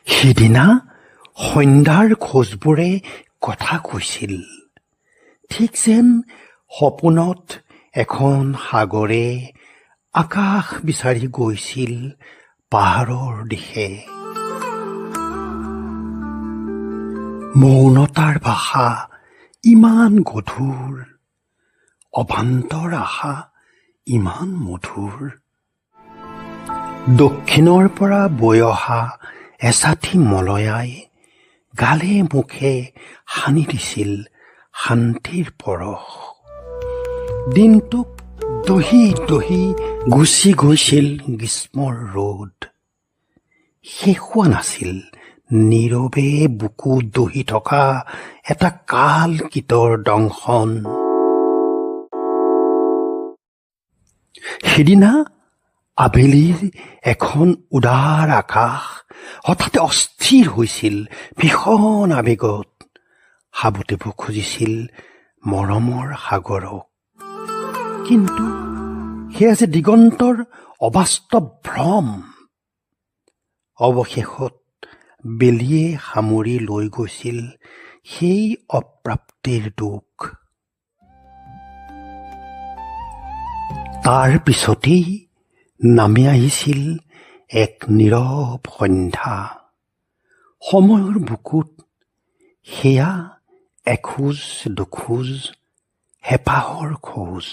সিদিনা সন্ধ্যাৰ খোজবোৰে কথা কৈছিল, ঠিক যেন সপোনত এখন সাগৰে আকাশ বিচাৰি গৈছিল পাহাৰৰ দিশে। মৌনতাৰ ভাষা ইমান গধুৰ, অবান্তৰ আশা ইমান মধুৰ। দক্ষিণৰ পৰা বৈ অহা এচাঠি মলয়াই গালে মুখে সানি দিছিল শান্তিৰ পৰশ। দিনটোক দহি দহি গুচি গৈছিল গ্ৰীষ্মৰ ৰ'দ। শেষ হোৱা নাছিল নীৰৱে বুকু দহি থকা এটা কাল কীটৰ দংশন। সিদিনা আবেলিৰ এখন উদাৰ আকাশ হঠাতে অস্থিৰ হৈছিল ভীষণ আবেগত। সাবটিব খুজিছিল মৰমৰ সাগৰক, কিন্তু সেয়া যে দিগন্তৰ অবাস্তৱ ভ্ৰম। অৱশেষত বেলিয়ে সামৰি লৈ গৈছিল সেই অপ্ৰাপ্তিৰ দুখ। তাৰ পিছতেই নামি আহিছিল এক নীৰৱ সন্ধ্যা। সময়ৰ বুকুত সেয়া এখোজ দুখোজ হেঁপাহৰ খোজ।